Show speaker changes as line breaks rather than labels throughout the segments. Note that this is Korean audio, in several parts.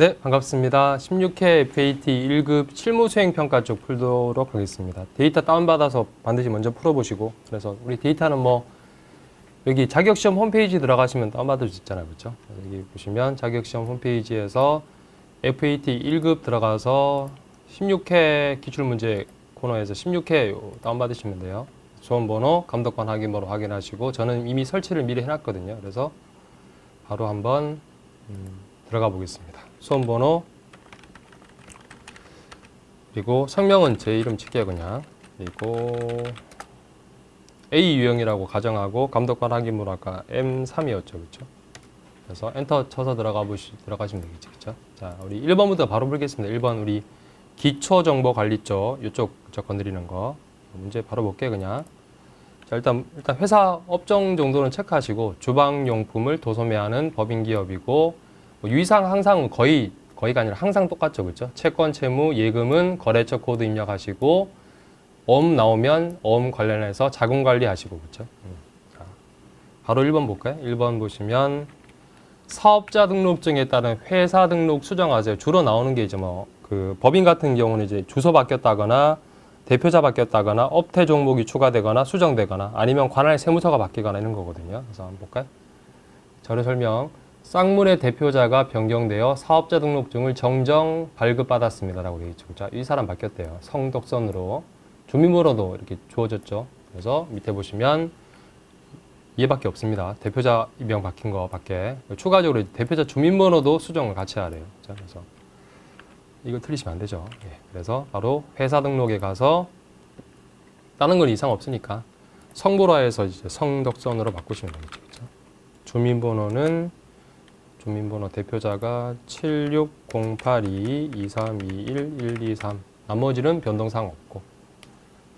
네, 반갑습니다. 16회 FAT 1급 실무 수행 평가 쪽 풀도록 하겠습니다. 데이터 다운받아서 반드시 먼저 풀어보시고, 그래서 우리 데이터는 뭐 여기 자격시험 홈페이지 들어가시면 다운받을 수 있잖아요. 그렇죠? 여기 보시면 자격시험 홈페이지에서 FAT 1급 들어가서 16회 기출문제 코너에서 16회 다운받으시면 돼요. 수험번호, 감독관 확인번호 확인하시고, 저는 이미 설치를 미리 해놨거든요. 그래서 바로 한번 들어가 보겠습니다. 수험번호, 그리고 성명은 제 이름 칠게요. 그냥. 그리고 A 유형이라고 가정하고, 감독관 확인번호 아까 M3이었죠. 그렇죠? 그래서 엔터 쳐서 들어가시면 되겠죠. 그렇죠? 자, 우리 1번부터 바로 풀겠습니다. 1번 우리 기초정보관리 쪽, 이쪽 건드리는 거. 문제 바로 볼게요. 그냥. 자, 일단 회사 업종 정도는 체크하시고, 주방용품을 도소매하는 법인기업이고, 뭐 유의사항 항상 거의가 아니라 항상 똑같죠. 그렇죠? 채권, 채무, 예금은 거래처 코드 입력하시고, 어음 나오면 어음 관련해서 자금관리 하시고, 그렇죠? 자, 바로 1번 볼까요? 1번 보시면 사업자 등록증에 따른 회사 등록 수정하세요. 주로 나오는 게 이제 뭐 그 법인 같은 경우는 이제 주소 바뀌었다거나 대표자 바뀌었다거나 업태 종목이 추가되거나 수정되거나 아니면 관할 세무서가 바뀌거나 이런 거거든요. 그래서 한번 볼까요? 자료 설명. 쌍문의 대표자가 변경되어 사업자 등록증을 정정 발급받았습니다. 라고 되어 있죠. 자, 이 사람 바뀌었대요. 성덕선으로. 주민번호도 이렇게 주어졌죠. 그래서 밑에 보시면 얘밖에 없습니다. 대표자 임명 바뀐 거 밖에. 추가적으로 대표자 주민번호도 수정을 같이 해야 돼요. 자, 그래서 이거 틀리시면 안 되죠. 예, 그래서 바로 회사 등록에 가서 다른 건 이상 없으니까 성보라에서 이제 성덕선으로 바꾸시면 되겠죠. 그렇죠? 주민번호 대표자가 760822321123. 나머지는 변동사항 없고.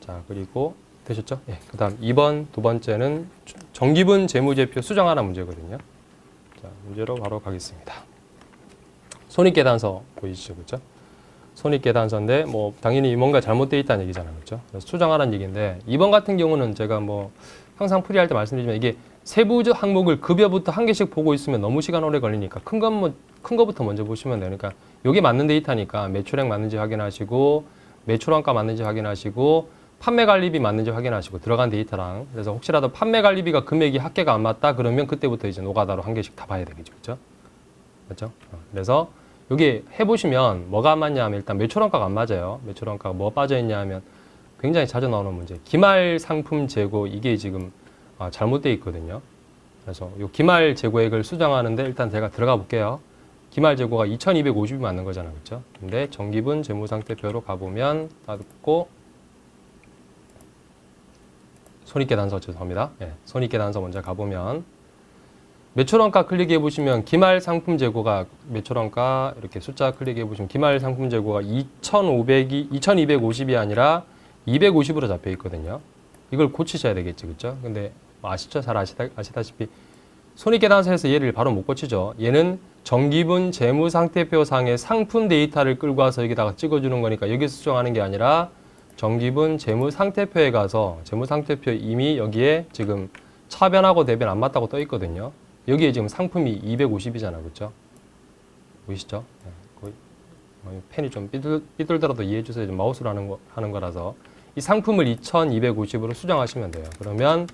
자, 그리고 되셨죠? 예, 그 다음 2번 두 번째는 정기분 재무제표 수정하는 문제거든요. 자, 문제로 바로 가겠습니다. 손익계단서 보이시죠? 그렇죠? 손익계단서인데 뭐 당연히 뭔가 잘못되어 있다는 얘기잖아요. 그렇죠? 그래서 수정하라는 얘기인데 2번 같은 경우는 제가 뭐 항상 풀이할 때 말씀드리지만 이게 세부 항목을 급여부터 한 개씩 보고 있으면 너무 시간 오래 걸리니까 큰 거부터 먼저 보시면 돼요. 그러니까 이게 맞는 데이터니까 매출액 맞는지 확인하시고 매출원가 맞는지 확인하시고 판매관리비 맞는지 확인하시고 들어간 데이터랑. 그래서 혹시라도 판매관리비가 금액이 합계가 안 맞다 그러면 그때부터 이제 노가다로 한 개씩 다 봐야 되겠죠. 그렇죠? 그렇죠? 그래서 여기 해보시면 뭐가 안 맞냐 하면 일단 매출원가가 안 맞아요. 매출원가가 뭐 빠져있냐 하면 굉장히 자주 나오는 문제. 기말 상품 재고 이게 지금 잘못되어 있거든요. 그래서 이 기말 재고액을 수정하는데 일단 제가 들어가 볼게요. 기말 재고가 2250이 맞는 거잖아요. 그렇죠? 근데 정기분 재무상태표로 가보면 닫고 손익계단서 죄송합니다. 네, 손익계단서 먼저 가보면 매출원가 클릭해 보시면 기말 상품 재고가 매출원가 이렇게 숫자 클릭해 보시면 기말 상품 재고가 2250이 아니라 250으로 잡혀 있거든요. 이걸 고치셔야 되겠지. 그렇죠? 근데 아시죠? 잘 아시다시피 손익계단서에서 얘를 바로 못 고치죠. 얘는 정기분 재무상태표상의 상품 데이터를 끌고 와서 여기다가 찍어주는 거니까 여기서 수정하는 게 아니라 정기분 재무상태표에 가서 재무상태표 이미 여기에 지금 차변하고 대변 안 맞다고 떠 있거든요. 여기에 지금 상품이 250이잖아. 그렇죠? 보이시죠? 네, 거의 펜이 좀 삐뚤더라도 이해해 주세요. 좀 마우스로 하는 거라서. 이 상품을 2250으로 수정하시면 돼요. 그러면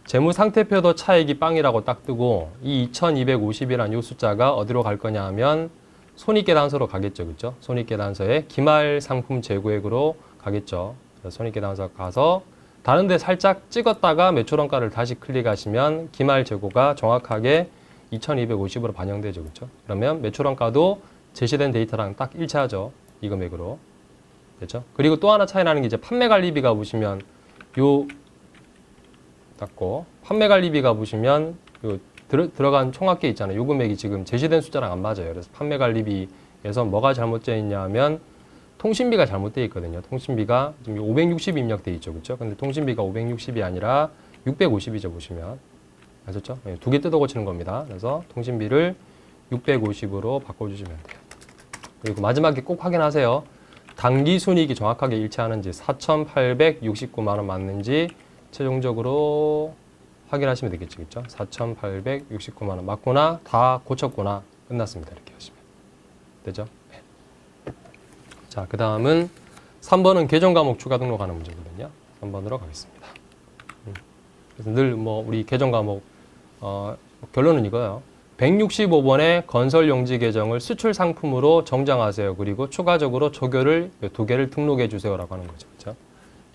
재무상태표도 차액이 빵이라고 딱 뜨고 이 2250이라는 이 숫자가 어디로 갈 거냐 하면 손익계단서로 가겠죠. 그렇죠? 손익계단서에 기말 상품 재고액으로 가겠죠. 손익계단서 가서 다른 데 살짝 찍었다가 매출원가를 다시 클릭하시면 기말 재고가 정확하게 2250으로 반영되죠. 그렇죠? 그러면 매출원가도 제시된 데이터랑 딱 일치하죠. 이 금액으로. 됐죠? 그리고 또 하나 차이 나는 게 이제 판매관리비가 보시면 요 닫고 판매관리비가 보시면 요 들어간 총합계 있잖아요. 요 금액이 지금 제시된 숫자랑 안 맞아요. 그래서 판매관리비에서 뭐가 잘못되어 있냐 하면 통신비가 잘못되어 있거든요. 통신비가 지금 560이 입력되어 있죠. 그렇죠? 근데 통신비가 560이 아니라 650이죠. 보시면. 아셨죠? 네, 두 개 뜯어 고치는 겁니다. 그래서 통신비를 650으로 바꿔주시면 돼요. 그리고 마지막에 꼭 확인하세요. 당기순이익이 정확하게 일치하는지 4,869만 원 맞는지 최종적으로 확인하시면 되겠죠. 그렇죠? 4,869만 원 맞구나, 다 고쳤구나, 끝났습니다. 이렇게 하시면. 되죠? 네. 자, 그 다음은 3번은 계정 과목 추가 등록하는 문제거든요. 3번으로 가겠습니다. 그래서 늘 뭐 우리 계정 과목 결론은 이거예요. 165번에 건설 용지 계정을 수출 상품으로 정정하세요. 그리고 추가적으로 조교를 2개를 등록해 주세요라고 하는 거죠. 그렇죠?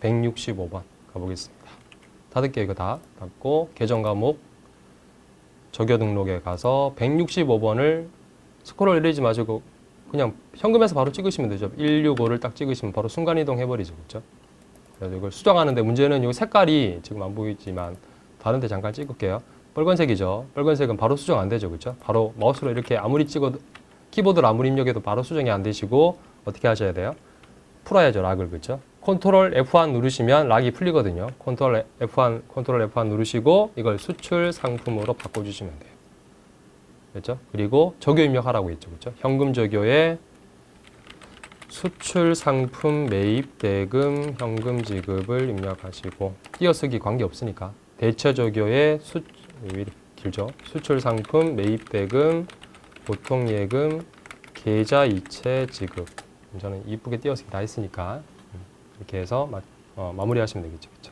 165번 가보겠습니다. 닫을게요. 이거 다 닫고 계정 과목 조교 등록에 가서 165번을 스크롤 내리지 마시고 그냥 현금에서 바로 찍으시면 되죠. 165를 딱 찍으시면 바로 순간이동 해버리죠. 그렇죠? 그래서 이걸 수정하는데 문제는 이 색깔이 지금 안 보이지만 다른 데 잠깐 찍을게요. 빨간색이죠. 빨간색은 바로 수정 안 되죠. 그렇죠? 바로 마우스로 이렇게 아무리 찍어도 키보드를 아무리 입력해도 바로 수정이 안 되시고 어떻게 하셔야 돼요? 풀어야죠. 락을. 그렇죠? 컨트롤 F1 누르시면 락이 풀리거든요. 컨트롤 F1 누르시고 이걸 수출 상품으로 바꿔주시면 돼요. 그렇죠? 그리고 조교 입력하라고 했죠. 그렇죠? 현금 조교에 수출 상품 매입 대금 현금 지급을 입력하시고 띄어쓰기 관계 없으니까 대체 조교에 길죠? 수출 상품 매입 대금 보통 예금 계좌 이체 지급 저는 이쁘게 띄어쓰기 다 했으니까 이렇게 해서 마무리하시면 되겠죠. 그렇죠?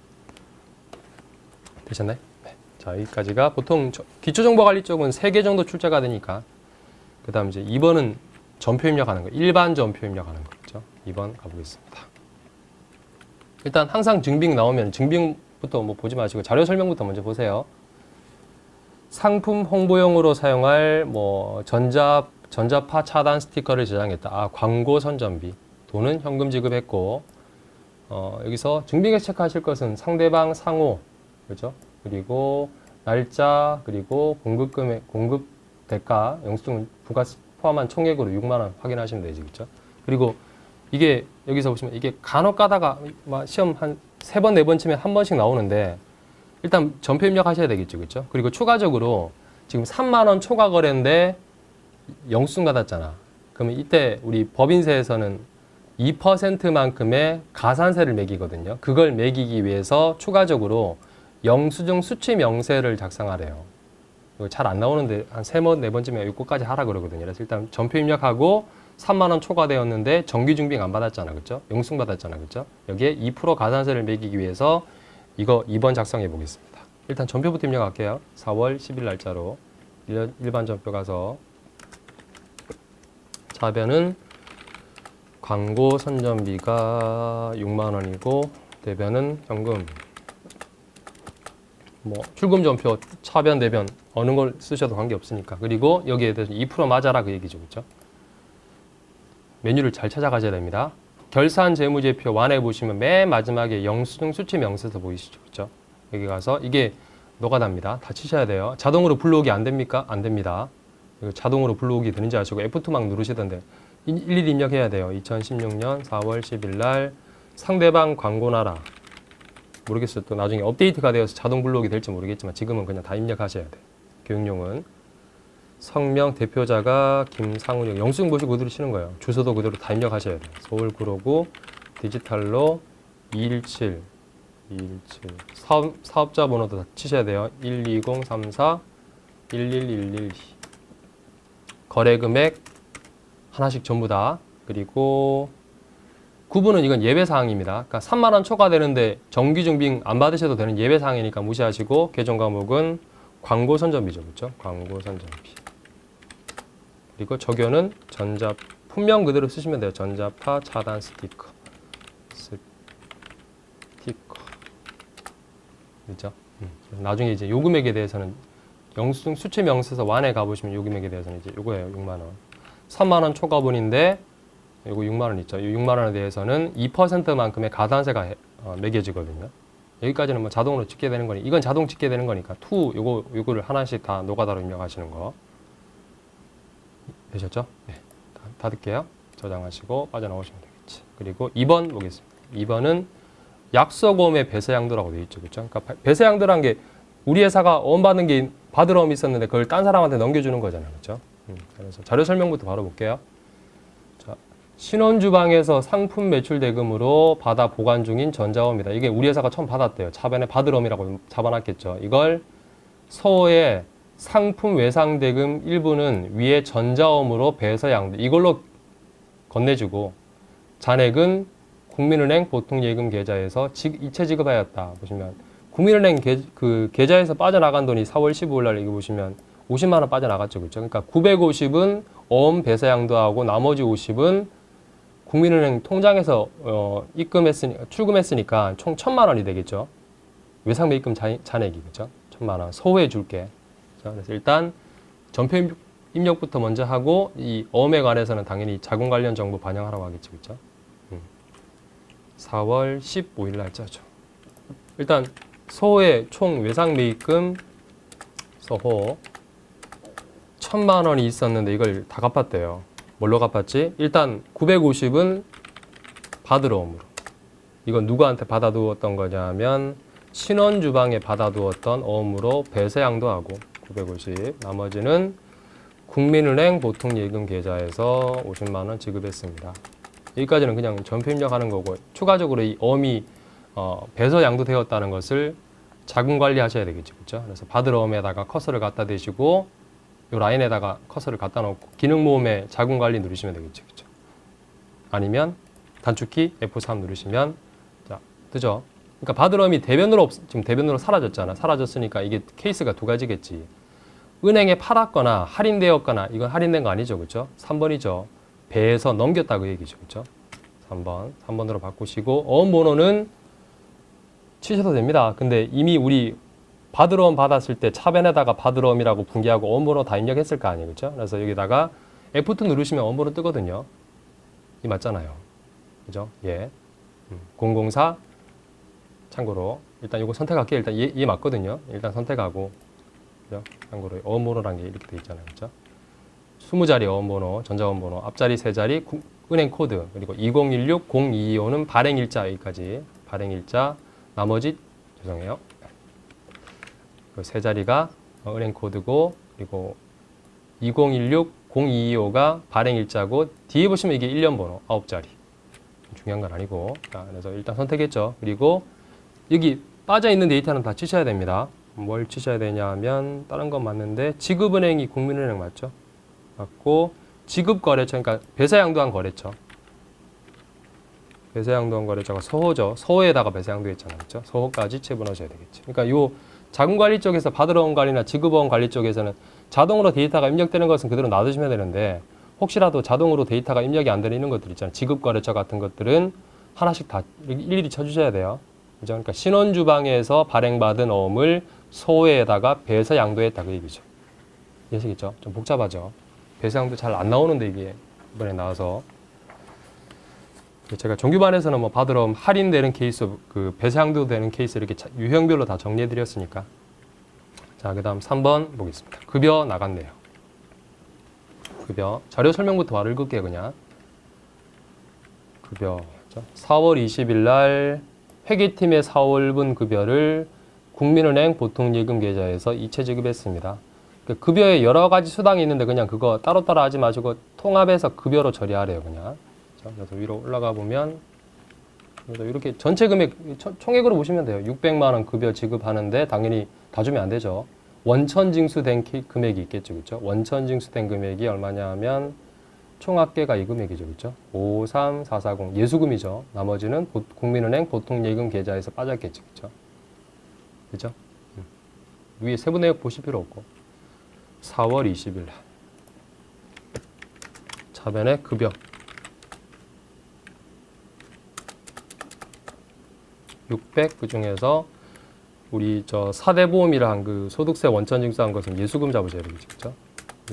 되셨나요? 네. 자, 여기까지가 보통 기초정보관리 쪽은 3개 정도 출제가 되니까 그 다음 이제 2번은 전표 입력하는 거, 일반 전표 입력하는 거 있죠. 2번 가보겠습니다. 일단 항상 증빙 나오면 증빙부터 뭐 보지 마시고 자료 설명부터 먼저 보세요. 상품 홍보용으로 사용할 뭐 전자파 차단 스티커를 제작했다. 아, 광고 선전비. 돈은 현금 지급했고 여기서 증빙에 체크하실 것은 상대방 상호, 그렇죠? 그리고 날짜, 그리고 공급 금액, 공급 대가, 영수증 부가세 포함한 총액으로 6만 원 확인하시면 되지, 그렇죠? 그리고 이게 여기서 보시면 이게 간혹 가다가 시험 한 3번, 4번 치면 한 번씩 나오는데 일단 전표 입력하셔야 되겠죠, 그렇죠? 그리고 추가적으로 지금 3만 원 초과 거래인데 영수증 받았잖아. 그러면 이때 우리 법인세에서는 2%만큼의 가산세를 매기거든요. 그걸 매기기 위해서 추가적으로 영수증 수취 명세를 작성하래요. 이거 잘 안 나오는데 한 3번, 4번쯤에 이거까지 하라 그러거든요. 그래서 일단 전표 입력하고 3만 원 초과되었는데 정기 증빙 안 받았잖아. 그렇죠? 영수증 받았잖아. 그렇죠? 여기에 2% 가산세를 매기기 위해서 이거 2번 작성해 보겠습니다. 일단 전표부터 입력할게요. 4월 10일 날짜로 일반 전표 가서 차변은 광고 선전비가 6만 원이고 대변은 현금 뭐 출금 전표, 차변, 대변 어느 걸 쓰셔도 관계없으니까. 그리고 여기에 대해서 2% 맞아라 그 얘기죠. 그렇죠? 메뉴를 잘 찾아가셔야 됩니다. 결산 재무제표 완해 보시면 맨 마지막에 영수증 수취 명세서 보이시죠. 그렇죠? 여기 가서 이게 노가다입니다. 다 치셔야 돼요. 자동으로 불러오기 안 됩니까? 안 됩니다. 이거 자동으로 불러오기 되는지 아시고 F2 막 누르시던데 일일이 입력해야 돼요. 2016년 4월 10일 날 상대방 광고나라. 모르겠어요. 또 나중에 업데이트가 되어서 자동 불러오기 될지 모르겠지만 지금은 그냥 다 입력하셔야 돼요. 교육용은. 성명 대표자가 김상훈, 영수증 보시고 그대로 치는 거예요. 주소도 그대로 다 입력하셔야 돼요. 서울 구로구 디지털로 217 사업자 번호도 다 치셔야 돼요. 12034 11112 거래금액 하나씩 전부 다. 그리고 구분은 이건 예외사항입니다. 그러니까 3만 원 초과되는데 정기증빙 안 받으셔도 되는 예외사항이니까 무시하시고 계정 과목은 광고 선전비죠. 그렇죠? 광고 선전비. 그리고 적요는 품명 그대로 쓰시면 돼요. 전자파 차단 스티커. 그렇죠? 나중에 이제 요금액에 대해서는 영수증 수취 명세서 완에 가보시면 요금액에 대해서는 이제 요거예요. 6만 원. 3만 원 초과분인데 요거 6만 원 있죠. 이 6만 원에 대해서는 2%만큼의 가산세가 매겨지거든요. 여기까지는 뭐 자동으로 찍게 되는 거니 이건 자동 찍게 되는 거니까 요거를 하나씩 다 노가다로 입력하시는 거. 되셨죠? 네. 닫을게요. 저장하시고 빠져나오시면 되겠지. 그리고 2번 보겠습니다. 2번은 약속음의 배세양도라고 되어 있죠. 그렇죠? 그러니까 배세양도란 게 우리 회사가 어음받는 게 받으러 옴 있었는데 그걸 딴 사람한테 넘겨주는 거잖아요. 그렇죠? 그래서 자료 설명부터 바로 볼게요. 자, 신혼주방에서 상품 매출 대금으로 받아 보관 중인 전자음이다. 이게 우리 회사가 처음 받았대요. 차변에 받으러 옴이라고 잡아놨겠죠. 이걸 서호의 상품 외상 대금 일부는 위에 전자음으로 배서 양도. 이걸로 건네주고 잔액은 국민은행 보통예금 계좌에서 이체 지급하였다. 보시면 국민은행 계좌에서 빠져나간 돈이 4월 15일 날 이거 보시면 50만 원 빠져나갔죠. 그렇죠? 그러니까 950은 어음 배사양도하고 나머지 50은 국민은행 통장에서 출금했으니까 총 1,000만 원이 되겠죠. 외상매입금 잔액이 그죠? 1,000만 원 소호해 줄게. 그래서 일단 전표 입력부터 먼저 하고 이 어음에 관해서는 당연히 자금 관련 정보 반영하라고 하겠죠. 그죠? 4월 15일 날짜죠. 일단 소호의 총 외상매입금 소호 1,000만 원이 있었는데 이걸 다 갚았대요. 뭘로 갚았지? 일단 950은 받으러 옴으로. 이건 누구한테 받아두었던 거냐면 신원주방에 받아두었던 어음으로 배세양도하고 950. 나머지는 국민은행 보통예금 계좌에서 50만 원 지급했습니다. 여기까지는 그냥 전표 입력하는 거고 추가적으로 이 어음이 배서 양도되었다는 것을 자금 관리하셔야 되겠죠. 그렇죠? 그래서 받으러 어음에다가 커서를 갖다 대시고 이 라인에다가 커서를 갖다 놓고 기능 모음에 자금 관리 누르시면 되겠죠. 그렇죠? 아니면 단축키 F3 누르시면 자, 뜨죠. 그러니까 받으러 어음이 지금 대변으로 사라졌잖아. 사라졌으니까 이게 케이스가 두 가지겠지. 은행에 팔았거나 할인되었거나 이건 할인된 거 아니죠. 그렇죠? 3번이죠. 배에서 넘겼다 그 얘기죠. 그렇죠? 3번으로 바꾸시고 어음 번호는 치셔도 됩니다. 근데 이미 우리 받으러 옴 받았을 때 차변에다가 받으러 옴이라고 분기하고 어음 번호 다 입력했을 거 아니에요. 그렇죠? 그래서 여기다가 F2 누르시면 어음 번호 뜨거든요. 이 맞잖아요. 그죠? 예. 004 참고로 일단 이거 선택할게요. 일단 얘 맞거든요. 일단 선택하고 그죠? 참고로 어음 번호란 게 이렇게 돼 있잖아요. 그죠? 20자리 어음 번호, 전자어음 번호, 앞자리 3자리 은행 코드, 그리고 2016-0225는 발행일자 여기까지 발행일자, 나머지 죄송해요. 그 3자리가 은행 코드고 그리고 2016-0225가 발행일자고 뒤에 보시면 이게 1년 번호 9자리. 중요한 건 아니고. 자, 그래서 일단 선택했죠. 그리고 여기 빠져있는 데이터는 다 치셔야 됩니다. 뭘 치셔야 되냐 하면 다른 건 맞는데 지급은행이 국민은행 맞죠? 맞고 지급거래처 그러니까 배사양도한 거래처 배사양도한 거래처가 서호죠. 서호에다가 배사양도했잖아요. 그렇죠? 서호까지 체분하셔야 되겠죠. 그러니까 요 자금관리 쪽에서 받으러 온 관리나 지급원 관리 쪽에서는 자동으로 데이터가 입력되는 것은 그대로 놔두시면 되는데 혹시라도 자동으로 데이터가 입력이 안 되는 것들 있잖아요. 지급거래처 같은 것들은 하나씩 다 일일이 쳐주셔야 돼요. 그죠? 그러니까 신원주방에서 발행받은 어음을 소호에다가 배서 양도했다 그 얘기죠. 이해하시겠죠? 좀 복잡하죠. 배서 양도 잘 안 나오는데 이게 이번에 나와서 제가 정규반에서는 뭐 받으러 오면 할인되는 케이스, 그 배서 양도 되는 케이스 이렇게 유형별로 다 정리해 드렸으니까. 자, 그다음 3번 보겠습니다. 급여 나갔네요. 급여 자료 설명부터 바로 읽을게요. 그냥 급여 4월 20일 날 회계팀의 4월분 급여를 국민은행 보통예금 계좌에서 이체 지급했습니다. 급여에 여러 가지 수당이 있는데 그냥 그거 따로따로 하지 마시고 통합해서 급여로 처리하래요. 그냥. 자, 그래서 위로 올라가 보면 이렇게 전체 금액 총액으로 보시면 돼요. 600만 원 급여 지급하는데 당연히 다 주면 안 되죠. 원천 징수된 금액이 있겠죠. 그렇죠? 원천 징수된 금액이 얼마냐 하면 총합계가 이 금액이죠. 그렇죠? 53440 예수금이죠. 나머지는 국민은행 보통예금 계좌에서 빠졌겠죠. 그렇죠? 그죠? 위에 세부 내역 보실 필요 없고 4월 20일 날 차변의 급여 600 그중에서 우리 저 4대 보험이라 한 그 소득세 원천 징수한 것은 예수금 잡으셔야 되겠죠. 그렇죠?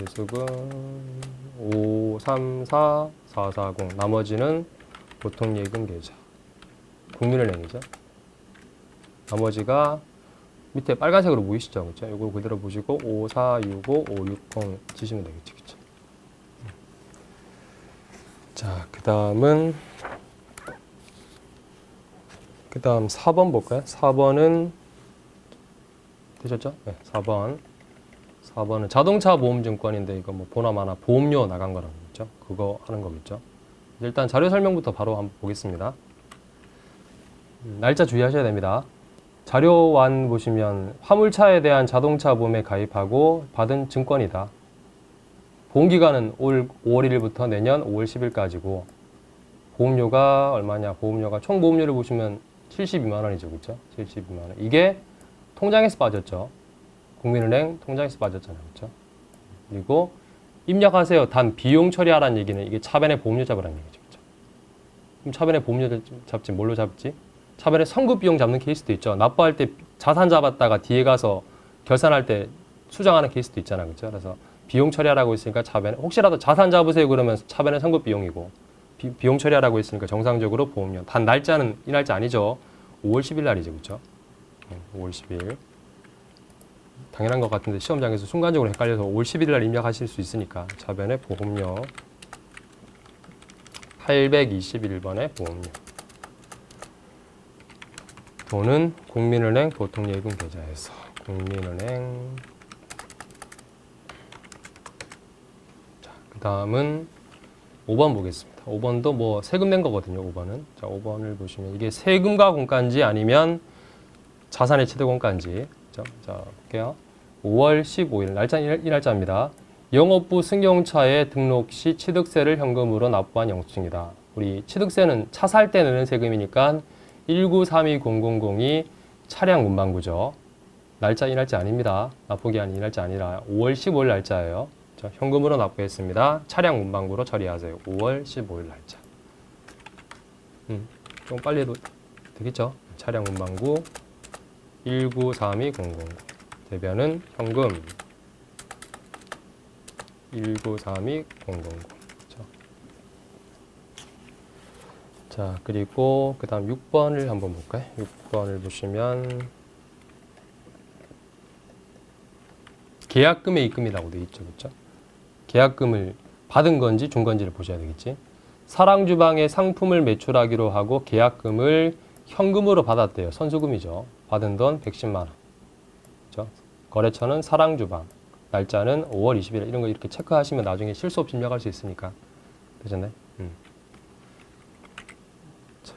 예수금 534440 나머지는 보통예금 계좌 국민은행이죠. 나머지가 밑에 빨간색으로 보이시죠? 그렇죠? 이거 그대로 보시고 5465 560 치시면 되겠죠. 그렇죠? 자, 그다음 4번 볼까요? 4번은 되셨죠? 네, 4번은 자동차 보험증권인데 이거 뭐 보나마나 보험료 나간 거라고 그랬죠? 그거 하는 거겠죠? 일단 자료 설명부터 바로 한번 보겠습니다. 날짜 주의하셔야 됩니다. 자료완 보시면 화물차에 대한 자동차 보험에 가입하고 받은 증권이다. 보험기간은 올 5월 1일부터 내년 5월 10일까지고 보험료가 얼마냐? 보험료가 총 보험료를 보시면 72만 원이죠. 그렇죠? 72만 원. 이게 통장에서 빠졌죠. 국민은행 통장에서 빠졌잖아요. 그렇죠? 그리고 입력하세요. 단 비용 처리하라는 얘기는 이게 차변에 보험료 잡으라는 얘기죠. 그렇죠? 그럼 차변에 보험료 잡지 뭘로 잡지? 차변에 선급 비용 잡는 케이스도 있죠. 납부할 때 자산 잡았다가 뒤에 가서 결산할 때 수정하는 케이스도 있잖아요. 그렇죠? 그래서 비용 처리하라고 했으니까 차변에 혹시라도 자산 잡으세요 그러면 차변에 선급 비용이고 비용 처리하라고 했으니까 정상적으로 보험료. 단 날짜는 이 날짜 아니죠. 5월 10일 날이죠. 그렇죠? 5월 10일. 당연한 것 같은데 시험장에서 순간적으로 헷갈려서 5월 11일 날 입력하실 수 있으니까 차변에 보험료 821번에 보험료. 돈은 국민은행 보통예금 계좌에서 국민은행. 자, 그 다음은 5번 보겠습니다. 5번도 뭐 세금 낸 거거든요. 5번은. 자, 5번을 보시면 이게 세금과 공과인지 아니면 자산의 취득 공과인지. 자, 볼게요. 5월 15일 날짜 이 날짜입니다. 영업부 승용차에 등록 시 취득세를 현금으로 납부한 영수증이다. 우리 취득세는 차 살 때 내는 세금이니까 1932000이 차량 문방구죠. 날짜 이 날짜 아닙니다. 납부기한 이 날짜 아니라 5월 15일 날짜예요. 자, 현금으로 납부했습니다. 차량 문방구로 처리하세요. 5월 15일 날짜. 좀 빨리 해도 되겠죠? 차량 문방구 1932000. 대변은 현금 1932000. 자, 그리고 그 다음 6번을 한번 볼까요? 6번을 보시면 계약금의 입금이라고 되어 있죠. 그렇죠? 계약금을 받은 건지 준 건지를 보셔야 되겠지. 사랑주방에 상품을 매출하기로 하고 계약금을 현금으로 받았대요. 선수금이죠. 받은 돈 110만 원. 그렇죠? 거래처는 사랑주방. 날짜는 5월 20일. 이런 거 이렇게 체크하시면 나중에 실수 없이 입력할 수 있으니까. 되셨나요? 자,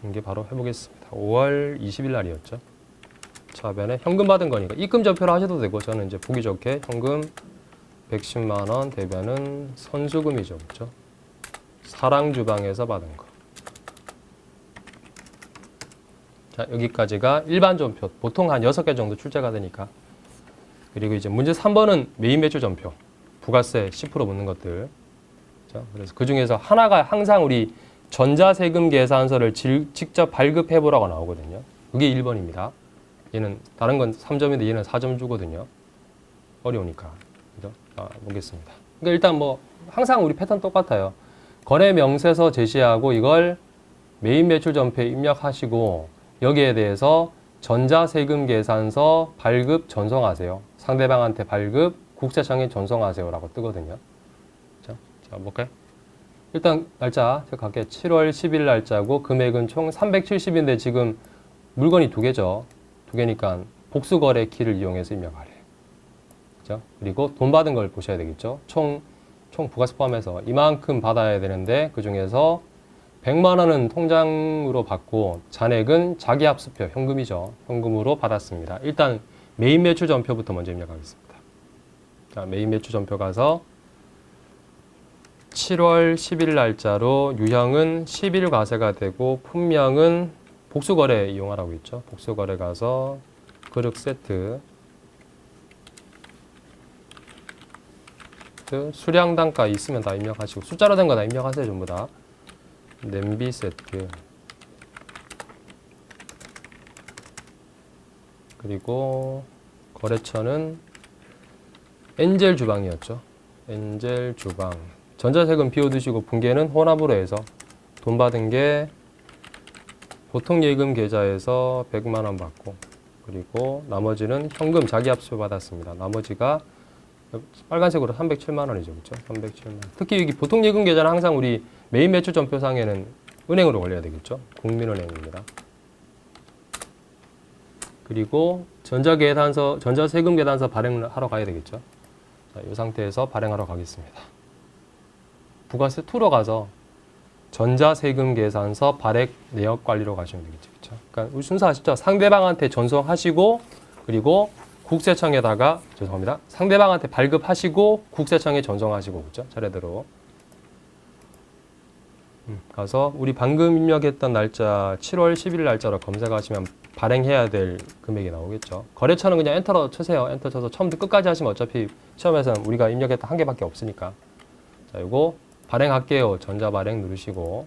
이게 바로 해보겠습니다. 5월 20일 날이었죠. 차변에 현금 받은 거니까 입금 전표로 하셔도 되고 저는 이제 보기 좋게 현금 110만 원 대변은 선수금이죠. 그렇죠? 사랑주방에서 받은 거. 자, 여기까지가 일반 전표. 보통 한 6개 정도 출제가 되니까. 그리고 이제 문제 3번은 메인 매출 전표. 부가세 10% 묻는 것들. 그렇죠? 그래서 그 중에서 하나가 항상 우리 전자세금 계산서를 직접 발급해 보라고 나오거든요. 그게 1번입니다. 얘는 다른 건 3점인데 얘는 4점 주거든요. 어려우니까. 그죠? 보겠습니다. 그러니까 일단 뭐 항상 우리 패턴 똑같아요. 거래 명세서 제시하고 이걸 메인 매출 전표에 입력하시고 여기에 대해서 전자세금 계산서 발급 전송하세요. 상대방한테 발급 국세청에 전송하세요라고 뜨거든요. 자, 볼까요? 일단 날짜 제가 갈게요. 7월 10일 날짜고 금액은 총 370인데 지금 물건이 2개죠. 2개니까 복수거래 키를 이용해서 입력하래요. 그죠? 그리고 돈 받은 걸 보셔야 되겠죠. 총 부가세 포함해서 이만큼 받아야 되는데 그 중에서 100만 원은 통장으로 받고 잔액은 자기합수표 현금이죠. 현금으로 받았습니다. 일단 메인 매출 전표부터 먼저 입력하겠습니다. 자, 메인 매출 전표 가서 7월 10일 날짜로 유형은 10일 과세가 되고 품명은 복수거래 이용하라고 있죠. 복수거래 가서 그릇 세트 수량 단가 있으면 다 입력하시고 숫자로 된 거 다 입력하세요. 전부 다. 냄비 세트 그리고 거래처는 엔젤 주방이었죠. 엔젤 주방. 전자세금 비워두시고 분계는 혼합으로 해서 돈 받은 게 보통 예금 계좌에서 100만 원 받고 그리고 나머지는 현금 자기합수 받았습니다. 나머지가 빨간색으로 307만 원이죠. 그렇죠? 307만 원. 특히 여기 보통 예금 계좌는 항상 우리 메인 매출 전표상에는 은행으로 걸려야 되겠죠. 국민은행입니다. 그리고 전자세금 계산서 발행을 하러 가야 되겠죠. 자, 이 상태에서 발행하러 가겠습니다. 부가세 2로 가서 전자세금 계산서 발행 내역 관리로 가시면 되겠죠. 그렇죠? 그러니까 우리 순서 아시죠? 상대방한테 전송하시고 그리고 국세청에다가 죄송합니다. 상대방한테 발급하시고 국세청에 전송하시고 그죠? 차례대로. 가서 우리 방금 입력했던 날짜 7월 10일 날짜로 검색하시면 발행해야 될 금액이 나오겠죠. 거래처는 그냥 엔터 쳐세요. 엔터 쳐서 처음부터 끝까지 하시면 어차피 시험에서는 우리가 입력했던 한 개밖에 없으니까. 자, 이거 발행할게요. 전자발행 누르시고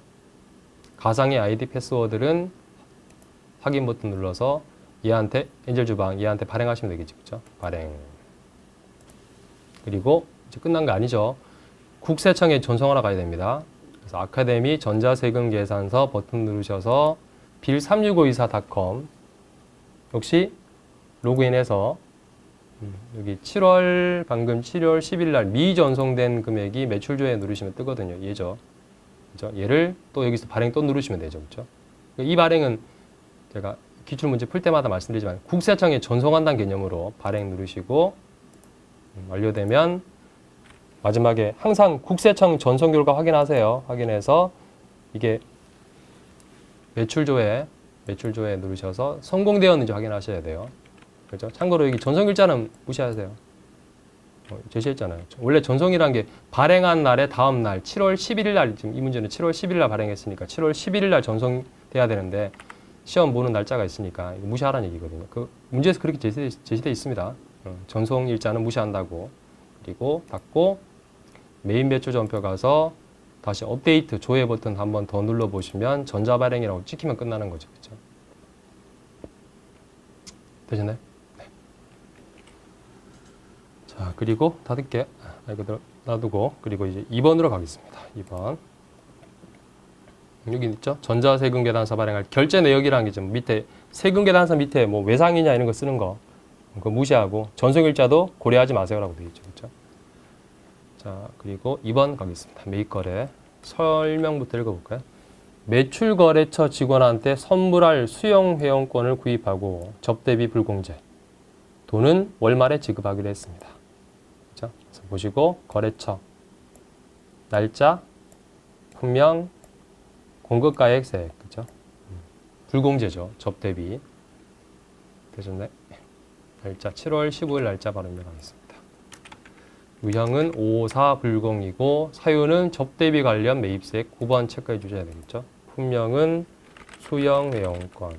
가상의 아이디 패스워드는 확인 버튼 눌러서 얘한테 엔젤 주방 얘한테 발행하시면 되겠죠. 그죠? 발행. 그리고 이제 끝난 거 아니죠. 국세청에 전송하러 가야 됩니다. 그래서 아카데미 전자세금 계산서 버튼 누르셔서 빌36524.com 역시 로그인해서 여기 방금 7월 10일 날 미전송된 금액이 매출조회 누르시면 뜨거든요. 얘죠. 그죠? 얘를 또 여기서 발행 또 누르시면 되죠. 그죠? 이 발행은 제가 기출문제 풀 때마다 말씀드리지만 국세청에 전송한다는 개념으로 발행 누르시고 완료되면 마지막에 항상 국세청 전송 결과 확인하세요. 확인해서 이게 매출조회 누르셔서 성공되었는지 확인하셔야 돼요. 그렇죠? 참고로 여기 전송일자는 무시하세요. 제시했잖아요. 원래 전송이란 게 발행한 날의 다음 날 7월 11일 날 지금 이 문제는 7월 10일 날 발행했으니까 7월 11일 날 전송돼야 되는데 시험 보는 날짜가 있으니까 이거 무시하라는 얘기거든요. 그 문제에서 그렇게 제시되어 있습니다. 전송일자는 무시한다고. 그리고 닫고 메인 매출 전표 가서 다시 업데이트 조회 버튼 한 번 더 눌러보시면 전자발행이라고 찍히면 끝나는 거죠. 그렇죠? 되셨나요? 네. 자, 그리고 닫을게. 이거 놔두고 그리고 이제 2번으로 가겠습니다. 2번. 여기 있죠? 전자세금 계산서 발행할 결제 내역이라는 게 좀 밑에 세금 계산서 밑에 뭐 외상이냐 이런 거 쓰는 거 그거 무시하고 전송일자도 고려하지 마세요라고 되어 있죠. 그렇죠? 자, 그리고 2번 가겠습니다. 매입거래 설명부터 읽어볼까요? 매출거래처 직원한테 선물할 수령회원권을 구입하고 접대비 불공제 돈은 월말에 지급하기로 했습니다. 그렇죠? 그래서 보시고 거래처 날짜 품명 공급가액 세액 그죠? 불공제죠. 접대비 되셨나요? 날짜 7월 15일 날짜 바로 입력하겠습니다. 유형은 54불공이고 사유는 접대비 관련 매입세액 9번 체크해 주셔야 되겠죠. 품명은 수령회원권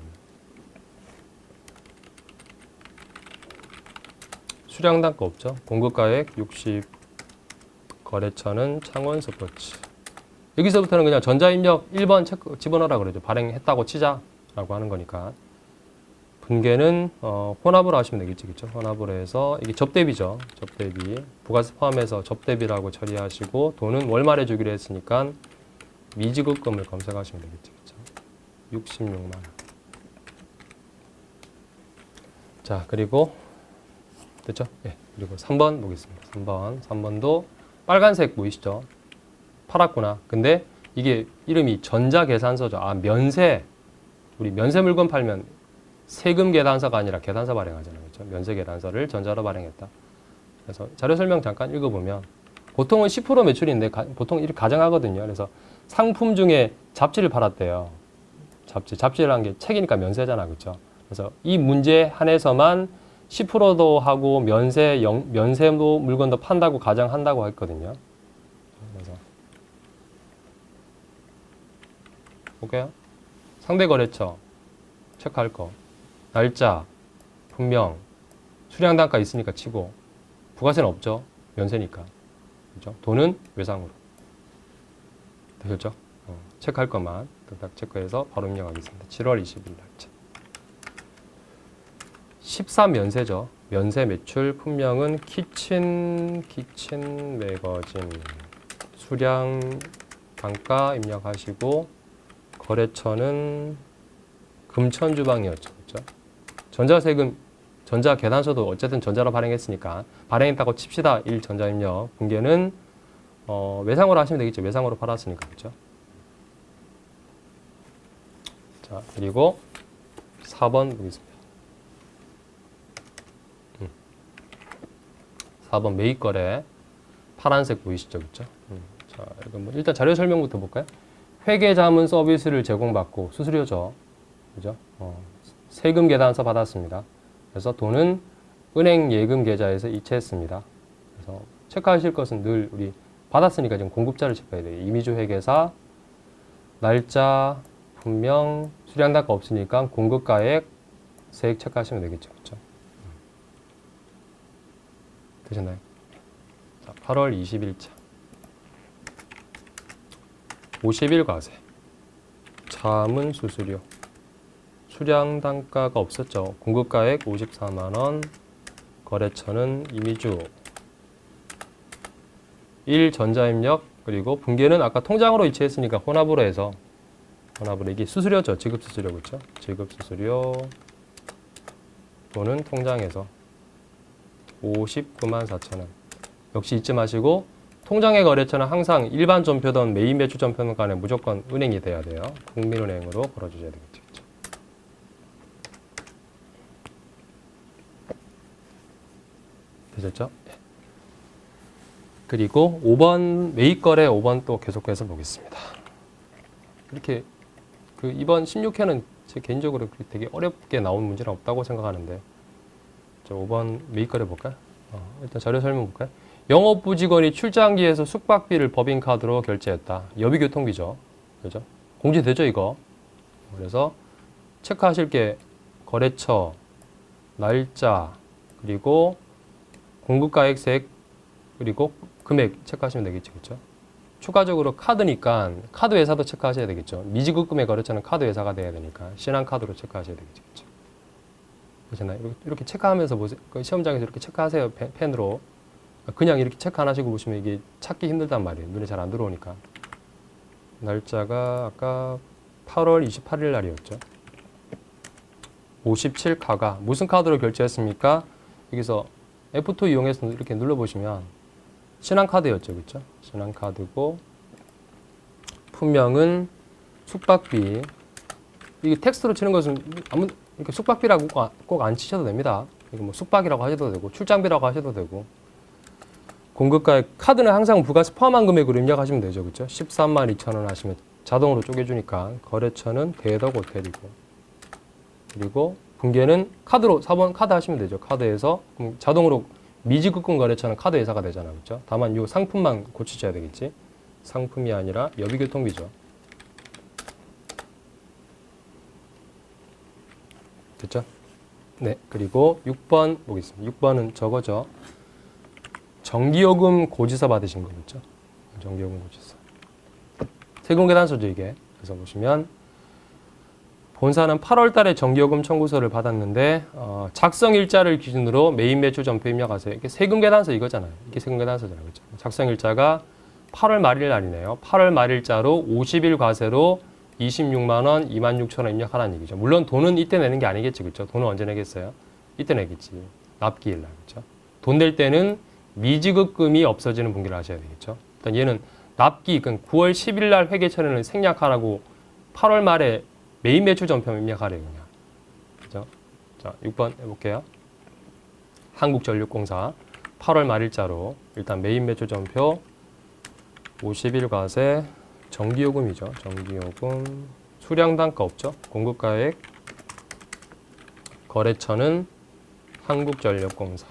수량단가 없죠. 공급가액 60 거래처는 창원스포츠 여기서부터는 그냥 전자입력 1번 체크 집어넣으라 그러죠. 발행했다고 치자라고 하는 거니까. 분계는 혼합으로 하시면 되겠지. 그렇죠? 혼합으로 해서 이게 접대비죠. 접대비. 부가세 포함해서 접대비라고 처리하시고 돈은 월말에 주기로 했으니까 미지급금을 검색하시면 되겠지. 그렇죠? 66만 원. 자, 그리고 됐죠? 예. 그리고 3번 보겠습니다. 3번도 빨간색 보이시죠? 팔았구나. 근데 이게 이름이 전자계산서죠. 아, 면세. 우리 면세 물건 팔면 세금 계산서가 아니라 계산서 발행하잖아요. 그렇죠? 면세 계산서를 전자로 발행했다. 그래서 자료 설명 잠깐 읽어보면 보통은 10% 매출인데 보통 이렇게 가정하거든요. 그래서 상품 중에 잡지를 팔았대요. 잡지라는 게 책이니까 면세잖아. 그렇죠? 그래서 이 문제에 한해서만 10%도 하고 면세도 물건도 판다고 가정한다고 했거든요. 그래서 볼게요. 상대 거래처 체크할 거. 날짜, 분명, 수량 단가 있으니까 치고 부가세는 없죠. 면세니까. 그렇죠? 돈은 외상으로. 되셨죠? 체크할 것만 딱 체크해서 바로 입력하겠습니다. 7월 20일 날짜. 13면세죠. 면세 매출 품명은 키친 매거진 수량 단가 입력하시고 거래처는 금천주방이었죠. 그렇죠? 전자세금, 전자계산서도 어쨌든 전자로 발행했으니까 발행했다고 칩시다. 1 전자입력. 분계는 외상으로 하시면 되겠죠. 외상으로 팔았으니까. 그렇죠? 자, 그리고 4번 보겠습니다. 4번 매입거래. 파란색 보이시죠? 그렇죠? 자, 이거 뭐 일단 자료 설명부터 볼까요? 회계자문 서비스를 제공받고 수수료죠. 그죠? 세금 계산서 받았습니다. 그래서 돈은 은행 예금 계좌에서 이체했습니다. 그래서 체크하실 것은 늘 우리 받았으니까 지금 공급자를 체크해야 돼요. 이미주 회계사, 날짜, 분명, 수량단가 없으니까 공급가액, 세액 체크하시면 되겠죠. 그렇죠? 되셨나요? 자, 8월 20일자 50일 과세, 자문 수수료, 수량단가가 없었죠. 공급가액 54만원, 거래처는 이미주, 1 전자입력, 그리고 분계는 아까 통장으로 이체했으니까 혼합으로 해서 혼합으로 이게 수수료죠. 지급수수료 그렇죠? 지급수수료 또는 통장에서 59만 4천원. 역시 잊지 마시고 통장의 거래처는 항상 일반 전표든 메인 매출 전표든 간에 무조건 은행이 돼야 돼요. 국민은행으로 걸어주셔야 되겠죠. 되셨죠? 그리고 5번 매입거래 5번 또 계속해서 보겠습니다. 이렇게 그 이번 16회는 제 개인적으로 되게 어렵게 나온 문제는 없다고 생각하는데, 자, 5번 매입거래 볼까요? 일단 자료 설명 볼까요? 영업부 직원이 출장기에서 숙박비를 법인카드로 결제했다. 여비교통비죠. 그죠? 공지되죠, 이거? 그래서 체크하실 게 거래처, 날짜, 그리고 공급가액세액, 그리고 금액 체크하시면 되겠죠. 그렇죠? 추가적으로 카드니까 카드 회사도 체크하셔야 되겠죠. 미지급금의 거래처는 카드 회사가 돼야 되니까 신한카드로 체크하셔야 되겠죠. 그렇죠? 그렇잖아요. 이렇게 체크하면서 보세요. 시험장에서 이렇게 체크하세요. 펜으로. 그냥 이렇게 체크 안 하시고 보시면 이게 찾기 힘들단 말이에요. 눈에 잘 안 들어오니까. 날짜가 아까 8월 28일 날이었죠. 57카가 무슨 카드로 결제했습니까? 여기서 F2 이용해서 이렇게 눌러보시면 신한카드였죠. 그렇죠? 신한카드고 품명은 숙박비. 이게 텍스트로 치는 것은 아무 이렇게 숙박비라고 꼭 안 치셔도 됩니다. 이거 뭐 숙박이라고 하셔도 되고 출장비라고 하셔도 되고, 공급가액 카드는 항상 부가세 포함한 금액으로 입력하시면 되죠. 그렇죠? 13만 2천 원 하시면 자동으로 쪼개주니까. 거래처는 대덕 호텔이고, 그리고 분계는 카드로 4번 카드 하시면 되죠. 카드에서 그럼 자동으로 미지급금 거래처는 카드 회사가 되잖아요. 그렇죠? 다만 이 상품만 고치셔야 되겠지. 상품이 아니라 여비교통비죠. 됐죠? 네. 그리고 6번 보겠습니다. 6번은 저거죠. 전기요금 고지서 받으신 거 있죠? 전기요금 고지서. 세금계산서죠, 이게. 그래서 보시면 본사는 8월 달에 전기요금 청구서를 받았는데 작성 일자를 기준으로 메인 매출 전표 입력하세요. 이게 세금계산서 이거잖아요. 이게 세금계산서잖아요. 그렇죠? 작성 일자가 8월 말일 날이네요. 8월 말일자로 50일 과세로 26만 원, 26,000원 입력하라는 얘기죠. 물론 돈은 이때 내는 게 아니겠지. 그렇죠? 돈은 언제 내겠어요? 이때 내겠지. 납기일 날. 그렇죠? 돈 낼 때는 미지급금이 없어지는 분기를 하셔야 되겠죠. 일단 얘는 납기, 그러니까 9월 10일 날 회계 처리는 생략하라고 8월 말에 메인 매출 전표 입력하래요, 그냥. 그죠? 자, 6번 해볼게요. 한국전력공사 8월 말일자로 일단 메인 매출 전표 50일 과세 전기요금이죠. 전기요금 수량단가 없죠. 공급가액 거래처는 한국전력공사.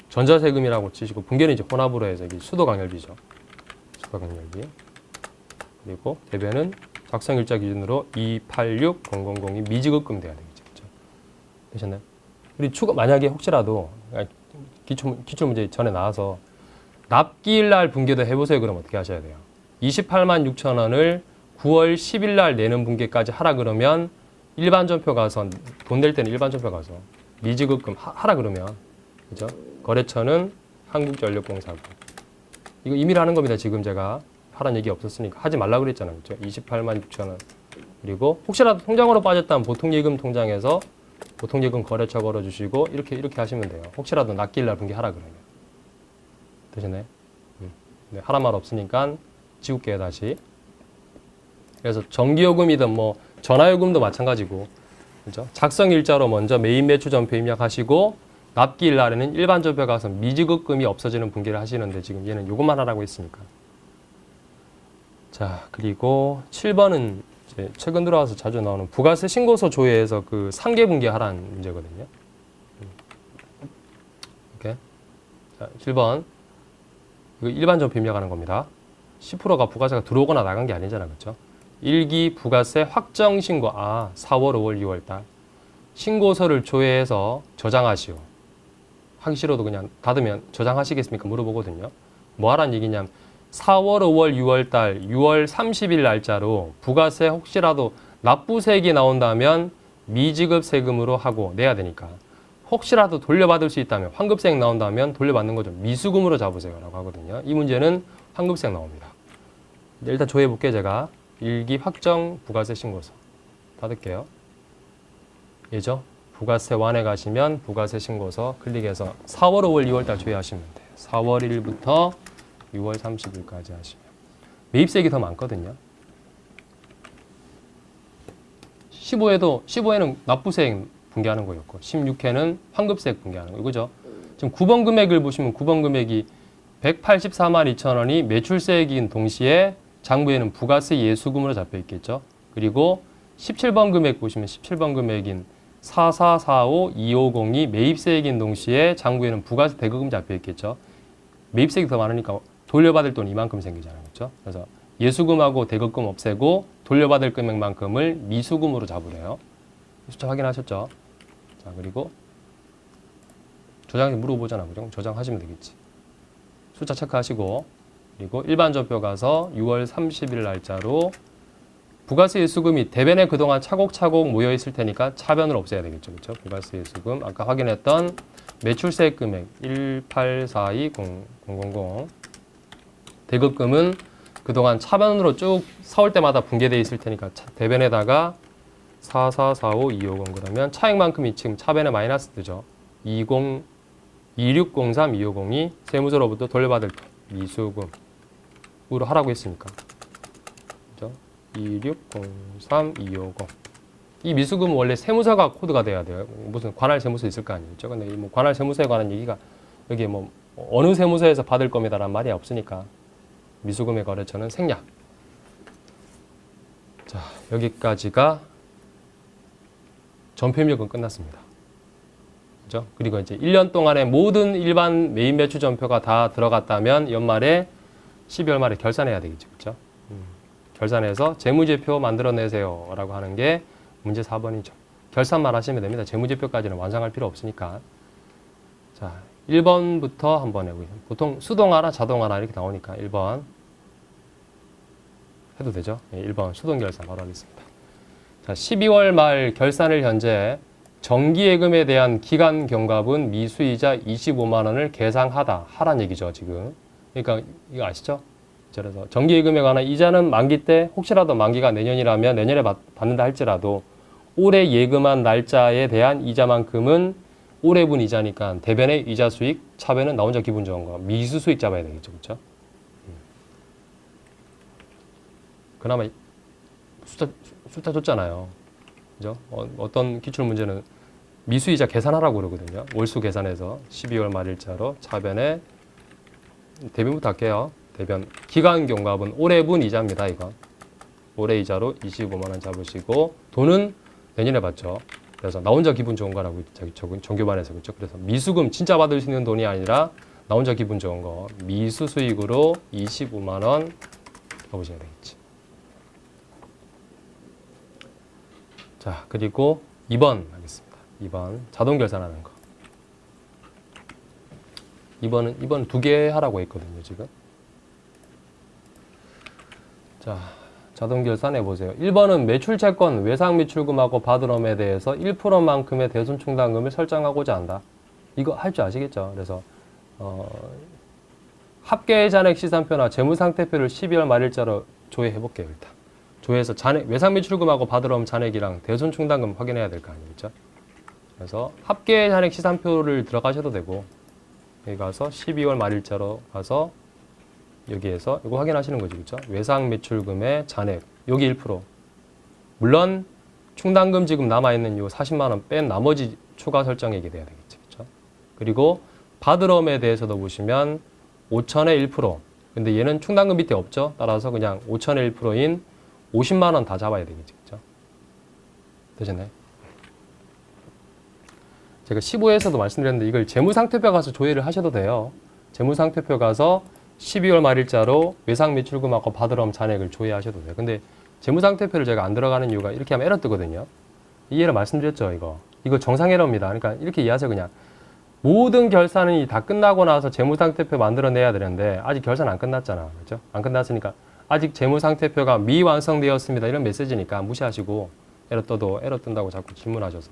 전자세금이라고 치시고 분계는 이제 혼합으로 해서 이게 수도강렬비죠. 수도강렬비. 그리고 대변은 작성일자 기준으로 286000이 미지급금 돼야 되겠죠. 그렇죠? 되셨나요? 우리 추가 만약에 혹시라도 기출문제 전에 나와서 납기일 날 분계도 해보세요. 그럼 어떻게 하셔야 돼요? 28만 6천 원을 9월 10일 날 내는 분계까지 하라 그러면 일반 전표 가서 돈 낼 때는 일반 전표 가서 미지급금 하라 그러면, 그죠? 거래처는 한국전력공사고. 이거 임의로 하는 겁니다. 지금 제가 하라는 얘기 없었으니까 하지 말라 그랬잖아요. 그렇죠? 28만 6천 원. 그리고 혹시라도 통장으로 빠졌다면 보통예금 통장에서 보통예금 거래처 걸어주시고 이렇게 하시면 돼요. 혹시라도 납기일 날 분계하라 그러면. 되셨나요? 네, 하라 말 없으니까 지울게요, 다시. 그래서 전기요금이든 뭐 전화요금도 마찬가지고, 그죠? 작성일자로 먼저 메인 매출 전표 입력하시고 납기일 날에는 일반 전표 가서 미지급금이 없어지는 분기를 하시는데 지금 얘는 요것만 하라고 했으니까. 자, 그리고 7번은 이제 최근 들어와서 자주 나오는 부가세 신고서 조회에서 그 상계 분계하라는 문제거든요. 자, 7번. 이거 일반 전표 입력하는 겁니다. 10%가 부가세가 들어오거나 나간 게 아니잖아. 그렇죠? 1기 부가세 확정 신고. 4월, 5월, 6월 달. 신고서를 조회해서 저장하시오. 하기 싫어도 그냥 닫으면 저장하시겠습니까? 물어보거든요. 뭐 하란 얘기냐면 4월, 5월, 6월 달 6월 30일 날짜로 부가세 혹시라도 납부세액이 나온다면 미지급 세금으로 하고 내야 되니까 혹시라도 돌려받을 수 있다면 환급세액 나온다면 돌려받는 거죠. 미수금으로 잡으세요 라고 하거든요. 이 문제는 환급세액 나옵니다. 일단 조회해 볼게요. 제가 일기 확정 부가세 신고서 닫을게요. 예죠? 부가세 완에 가시면 부가세 신고서 클릭해서 4월, 5월, 2월 달 조회하시면 돼요. 4월 1일부터 6월 30일까지 하시면 매입세액이 더 많거든요. 15회는 납부세액 분개하는 거였고 16회는 환급세액 분개하는 거 이거죠. 지금 9번 금액을 보시면 9번 금액이 184만 2천 원이 매출세액인 동시에 장부에는 부가세 예수금으로 잡혀 있겠죠. 그리고 17번 금액 보시면 17번 금액인 4445250이 매입세액인 동시에 장부에는 부가세 대금이 잡혀 있겠죠. 매입세액이 더 많으니까 돌려받을 돈 이만큼 생기잖아요. 그렇죠? 그래서 예수금하고 대금금 없애고 돌려받을 금액만큼을 미수금으로 잡으래요. 숫자 확인하셨죠? 자, 그리고 저장해 물어보잖아. 그죠? 저장하시면 되겠지. 숫자 체크하시고 그리고 일반 전표 가서 6월 30일 날짜로 부가세 예수금이 대변에 그동안 차곡차곡 모여 있을 테니까 차변을 없애야 되겠죠. 그렇죠? 부가세 예수금 아까 확인했던 매출세액 금액 1842000 대급금은 그동안 차변으로 쭉 사올 때마다 분개되어 있을 테니까 대변에다가 4445250 그러면 차액만큼이 지금 차변에 마이너스 뜨죠. 2603250이 세무서로부터 돌려받을 돈 미수금으로 하라고 했으니까. 그죠? 2603250. 이 미수금은 원래 세무서가 코드가 돼야 돼요. 무슨 관할 세무서 있을 거 아니겠죠. 근데 뭐 관할 세무서에 관한 얘기가 여기에 뭐 어느 세무서에서 받을 겁니다라는 말이 없으니까 미수금의 거래처는 생략. 자, 여기까지가 전표 입력은 끝났습니다. 그죠? 그리고 이제 1년 동안의 모든 일반 매입 매출 전표가 다 들어갔다면 연말에 12월 말에 결산해야 되겠죠. 그죠? 결산해서 재무제표 만들어내세요 라고 하는 게 문제 4번이죠. 결산만 하시면 됩니다. 재무제표까지는 완성할 필요 없으니까. 자, 1번부터 한번 해보겠습니다. 보통 수동화나 자동화나 이렇게 나오니까 1번 해도 되죠. 1번 수동결산 바로 하겠습니다. 자, 12월 말 결산일 현재 정기예금에 대한 기간 경과분 미수이자 25만 원을 계상하다 하란 얘기죠. 지금. 그러니까 이거 아시죠? 그래서 정기예금에 관한 이자는 만기 때 혹시라도 만기가 내년이라면 내년에 받는다 할지라도 올해 예금한 날짜에 대한 이자만큼은 올해분 이자니까 대변의 이자 수익, 차변은 나 혼자 기분 좋은 거 미수 수익 잡아야 되겠죠. 그렇죠? 그나마 숫자 줬잖아요. 그죠? 어떤 기출 문제는 미수이자 계산하라고 그러거든요. 월수 계산해서 12월 말일자로 차변에 대변부터 할게요. 대변 기간 경과분 올해분 이자입니다. 이거 올해 이자로 25만 원 잡으시고 돈은 내년에 받죠. 그래서 나 혼자 기분 좋은 거라고 정규반에서 그렇죠. 그래서 미수금 진짜 받을 수 있는 돈이 아니라 나 혼자 기분 좋은 거 미수 수익으로 25만 원 넣으셔야 되겠지. 자, 그리고 2번 하겠습니다. 2번 자동 결산하는 거. 2번은 두 개 하라고 했거든요, 지금. 자, 자동 결산해 보세요. 1번은 매출채권 외상 매출금하고 받으럼에 대해서 1%만큼의 대손 충당금을 설정하고자 한다. 이거 할 줄 아시겠죠? 그래서 합계 잔액 시산표나 재무상태표를 12월 말일자로 조회해 볼게요. 일단 조회해서 잔액 외상 매출금하고 받으럼 잔액이랑 대손 충당금 확인해야 될 거 아니겠죠? 그래서 합계 잔액 시산표를 들어가셔도 되고 여기 가서 12월 말일자로 가서 여기에서 이거 확인하시는 거죠. 그렇죠? 외상 매출금의 잔액 여기 1%. 물론 충당금 지금 남아있는 요 40만 원 뺀 나머지 추가 설정액이 돼야 되겠죠. 그렇죠? 그리고 받으럼에 대해서도 보시면 5천의 1%. 근데 얘는 충당금 밑에 없죠. 따라서 그냥 5천의 1%인 50만 원 다 잡아야 되겠죠. 그렇죠? 되셨나요? 제가 15에서도 말씀드렸는데 이걸 재무상태표 가서 조회를 하셔도 돼요. 재무상태표 가서 12월 말일자로 외상매출금하고 받으러 잔액을 조회하셔도 돼요. 근데 재무상태표를 제가 안 들어가는 이유가 이렇게 하면 에러 뜨거든요. 이 에러 말씀드렸죠, 이거 정상 에러입니다. 그러니까 이렇게 이해하세요. 그냥 모든 결산이 다 끝나고 나서 재무상태표 만들어내야 되는데 아직 결산 안 끝났잖아. 그렇죠? 안 끝났으니까 아직 재무상태표가 미완성되었습니다. 이런 메시지니까 무시하시고 에러 떠도 에러 뜬다고 자꾸 질문하셔서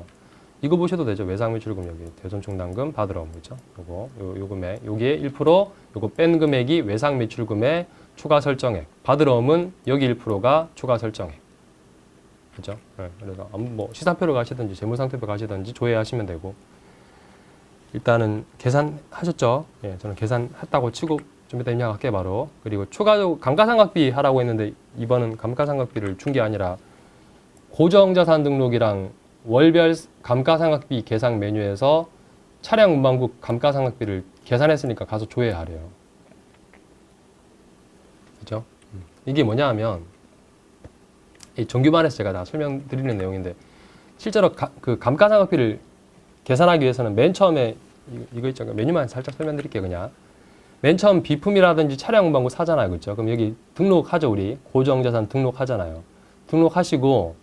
이거 보셔도 되죠. 외상매출금 여기 대손충당금 받으러 그렇죠? 요 금액 여기에 1% 요거 뺀 금액이 외상매출금의 추가 설정액. 받으러움은 여기 1%가 추가 설정액. 그렇죠? 네, 그래서 뭐 시사표로 가시든지 재무상태표 가시든지 조회하시면 되고 일단은 계산하셨죠? 예, 저는 계산했다고 치고 좀 이따 입력할게요, 바로. 그리고 추가적으로 감가상각비 하라고 했는데 이번은 감가상각비를 준 게 아니라 고정자산 등록이랑 월별 감가상각비 계산 메뉴에서 차량 운반국 감가상각비를 계산했으니까 가서 조회하래요. 그죠? 이게 뭐냐 하면 이 정규반에서 제가 다 설명드리는 내용인데 실제로 그 감가상각비를 계산하기 위해서는 맨 처음에 이거 있잖아요. 메뉴만 살짝 설명드릴게요. 그냥 맨 처음 비품이라든지 차량 운반국 사잖아요. 그렇죠? 그럼 여기 등록하죠. 우리 고정자산 등록하잖아요. 등록하시고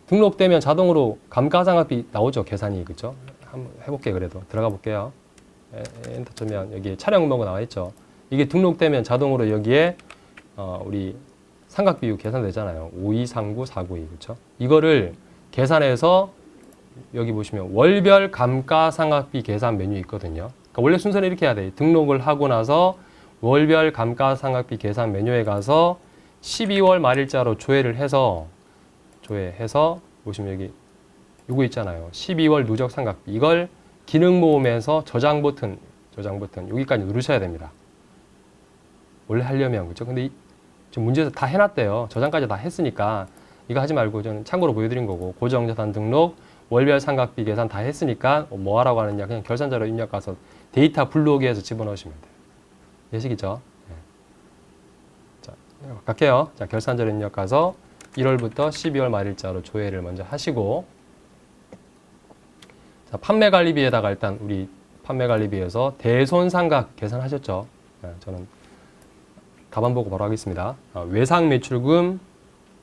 등록되면 자동으로 감가상각비 나오죠. 계산이. 그렇죠? 한번 해볼게요. 그래도 들어가 볼게요. 엔터 치면 여기 차량 운반국 나와 있죠. 이게 등록되면 자동으로 여기에 우리 상각비율 계산되잖아요. 5239, 492. 그렇죠? 이거를 계산해서 여기 보시면 월별 감가상각비 계산 메뉴 있거든요. 그러니까 원래 순서는 이렇게 해야 돼요. 등록을 하고 나서 월별 감가상각비 계산 메뉴에 가서 12월 말일자로 조회해서 보시면 여기 요거 있잖아요. 12월 누적 상각비. 이걸 기능 모음에서 저장 버튼 여기까지 누르셔야 됩니다. 원래 하려면 그렇죠? 근데 지금 문제에서 다 해놨대요. 저장까지 다 했으니까 이거 하지 말고 저는 참고로 보여드린 거고 고정자산 등록 월별 상각비 계산 다 했으니까 뭐 하라고 하느냐 그냥 결산자료 입력 가서 데이터 블록에서 집어넣으시면 돼요. 예식이죠? 네. 자, 갈게요. 자, 결산자료 입력 가서 1월부터 12월 말일자로 조회를 먼저 하시고 자, 판매관리비에다가 일단 우리 판매관리비에서 대손상각 계산하셨죠? 네, 저는 답안 보고 바로 하겠습니다. 외상매출금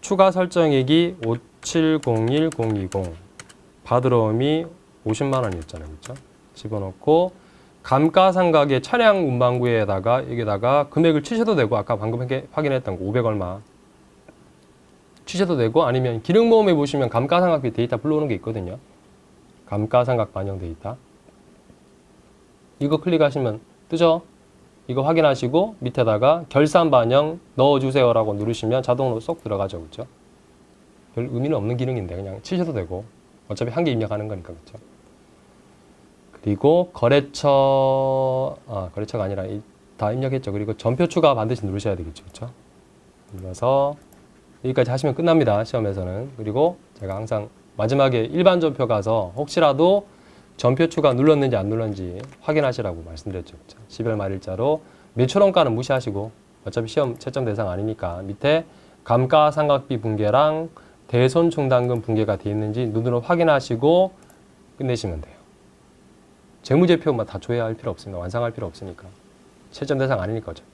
추가 설정액이 5701020 받으러움이 50만 원이었잖아요. 그렇죠? 집어넣고 감가상각의 차량 운반구에다가 여기다가 금액을 치셔도 되고 아까 방금 확인했던 거 500 얼마 치셔도 되고 아니면 기능모음에 보시면 감가상각비 데이터 불러오는 게 있거든요. 감가상각 반영 데이터 이거 클릭하시면 뜨죠? 이거 확인하시고 밑에다가 결산 반영 넣어주세요 라고 누르시면 자동으로 쏙 들어가죠. 그렇죠? 별 의미는 없는 기능인데 그냥 치셔도 되고 어차피 한 개 입력하는 거니까. 그렇죠? 그리고 거래처가 아니라 다 입력했죠. 그리고 전표 추가 반드시 누르셔야 되겠죠. 그렇죠? 눌러서 여기까지 하시면 끝납니다. 시험에서는. 그리고 제가 항상 마지막에 일반 전표 가서 혹시라도 전표 추가 눌렀는지 안 눌렀는지 확인하시라고 말씀드렸죠. 그렇죠? 12월 말일자로 매출원가는 무시하시고 어차피 시험 채점 대상 아니니까 밑에 감가상각비 붕괴랑 대손충당금 붕괴가 되어 있는지 눈으로 확인하시고 끝내시면 돼요. 재무제표만 다 조회할 필요 없습니다. 완성할 필요 없으니까. 채점 대상 아니니까 어차피.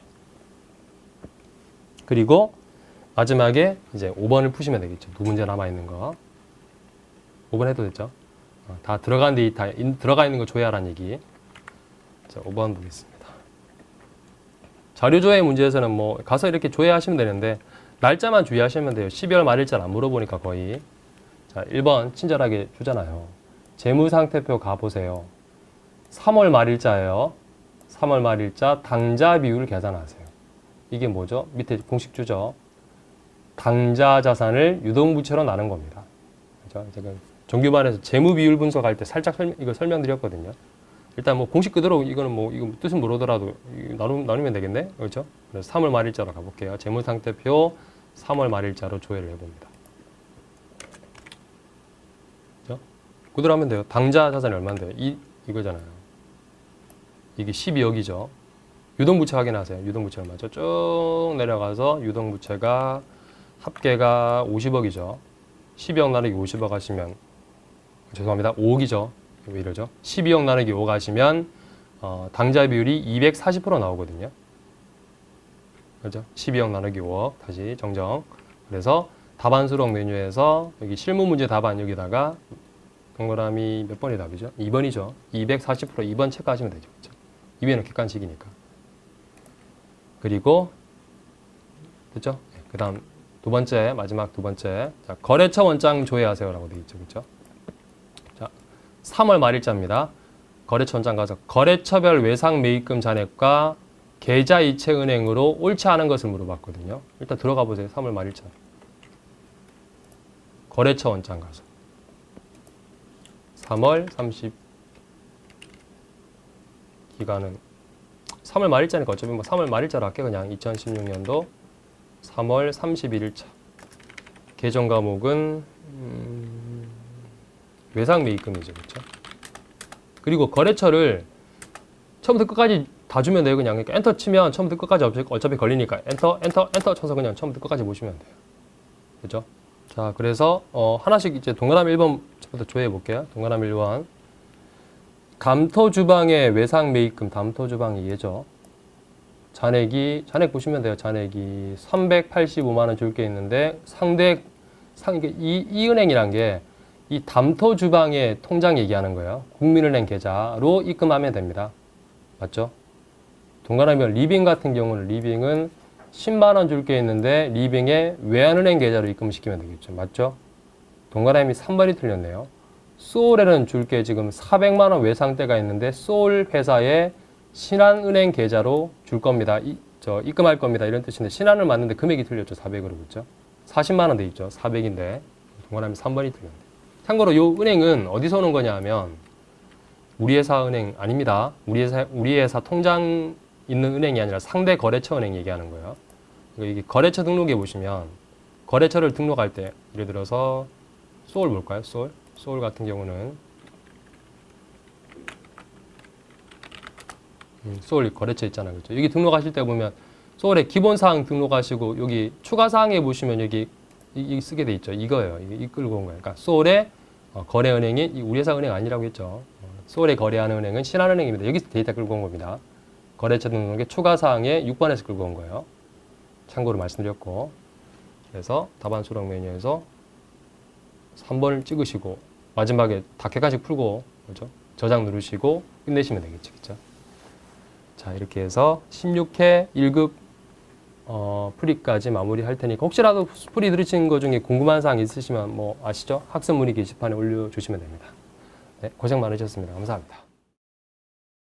그리고 마지막에 이제 5번을 푸시면 되겠죠. 두 문제 남아있는 거. 5번 해도 됐죠? 다 들어간 데이터, 들어가 있는 거 조회하라는 얘기. 자, 5번 보겠습니다. 자료조회 문제에서는 뭐 가서 이렇게 조회하시면 되는데 날짜만 주의하시면 돼요. 12월 말일자는 안 물어보니까 거의. 자, 1번 친절하게 주잖아요. 재무상태표 가보세요. 3월 말일자예요. 3월 말일자 당자 비율을 계산하세요. 이게 뭐죠? 밑에 공식 주죠. 당자 자산을 유동부채로 나눈 겁니다. 그렇죠? 제가 정규반에서 재무 비율 분석할 때 살짝 이거 설명드렸거든요. 일단 뭐 공식 그대로 이거는 뭐 이거 뜻은 모르더라도 나누면 되겠네. 그렇죠? 그래서 3월 말일자로 가볼게요. 재무상태표 3월 말일자로 조회를 해봅니다. 그렇죠? 그대로 하면 돼요. 당자 자산이 얼마인데요? 이거잖아요. 이게 12억이죠. 유동부채 확인하세요. 유동부채 얼마죠? 쭉 내려가서 유동부채가 합계가 50억이죠. 12억 나누기 50억 하시면 죄송합니다. 5억이죠. 왜 이러죠? 12억 나누기 5억 하시면 당좌 비율이 240% 나오거든요. 그죠? 12억 나누기 5억 다시 정정. 그래서 답안 수록 메뉴에서 여기 실무 문제 답안 여기다가 동그라미 몇 번이 답이죠? 2번이죠. 240% 2번 체크하시면 되죠. 그렇죠? 200은 객관식이니까. 그리고 됐죠? 그 다음 두 번째, 마지막 두 번째. 자, 거래처 원장 조회하세요라고 되어 있죠. 그렇죠? 자, 3월 말일자입니다. 거래처 원장 가서 거래처별 외상 매입금 잔액과 계좌 이체 은행으로 옳지 않은 것을 물어봤거든요. 일단 들어가 보세요. 3월 말일자. 거래처 원장 가서 3월 30 기간은 3월 말일자니까 어차피 뭐 3월 말일자로 할게. 그냥 2016년도 3월 31일차. 계정 과목은 외상 매입금이죠. 그렇죠? 그리고 거래처를 처음부터 끝까지 다 주면 돼요. 그냥 그러니까 엔터 치면 처음부터 끝까지 어차피 걸리니까 엔터 쳐서 그냥 처음부터 끝까지 보시면 돼요. 그렇죠? 자, 그래서 하나씩 이제 동그라미 1번부터 조회해 볼게요. 동그라미 1번. 감토 주방의 외상 매입금, 담토 주방이 얘죠. 잔액 보시면 돼요. 잔액이 385만 원 줄 게 있는데 이 은행이란 게 이 담토 주방의 통장 얘기하는 거예요. 국민은행 계좌로 입금하면 됩니다. 맞죠? 동그라미 리빙 같은 경우는 리빙은 10만 원 줄 게 있는데 리빙에 외환은행 계좌로 입금시키면 되겠죠. 맞죠? 동그라미 3번이 틀렸네요. 소울에는 줄 게 지금 400만 원 외상대가 있는데 소울 회사에 신한은행 계좌로 줄 겁니다. 입금할 겁니다. 이런 뜻인데 신한을 맞는데 금액이 틀렸죠. 400으로 그렇죠? 40만 원 돼 있죠. 400인데 동그라미 3번이 틀렸네요. 참고로 이 은행은 어디서 오는 거냐 하면 우리 회사 은행 아닙니다. 우리 회사 통장 있는 은행이 아니라 상대 거래처 은행 얘기하는 거예요. 이게 거래처 등록에 보시면 거래처를 등록할 때 예를 들어서 소울 볼까요? 소울 같은 경우는 소울 거래처 있잖아요. 그렇죠? 여기 등록하실 때 보면 소울의 기본사항 등록하시고 여기 추가사항에 보시면 여기 쓰게 돼 있죠. 이거예요. 이게 끌고 온 거예요. 그러니까 소울의 거래은행이 우리 회사 은행 아니라고 했죠. 소울에 거래하는 은행은 신한은행입니다. 여기서 데이터 끌고 온 겁니다. 거래처 등록의 추가사항에 6번에서 끌고 온 거예요. 참고로 말씀드렸고 그래서 답안 수록 메뉴에서 3번을 찍으시고 마지막에 다 객관식 풀고 그렇죠? 저장 누르시고 끝내시면 되겠죠. 그렇죠? 자, 이렇게 해서 16회 1급 풀이까지 마무리할 테니까 혹시라도 풀이 들으신 것 중에 궁금한 사항 있으시면 뭐 아시죠? 학습 문의 게시판에 올려주시면 됩니다. 네, 고생 많으셨습니다. 감사합니다.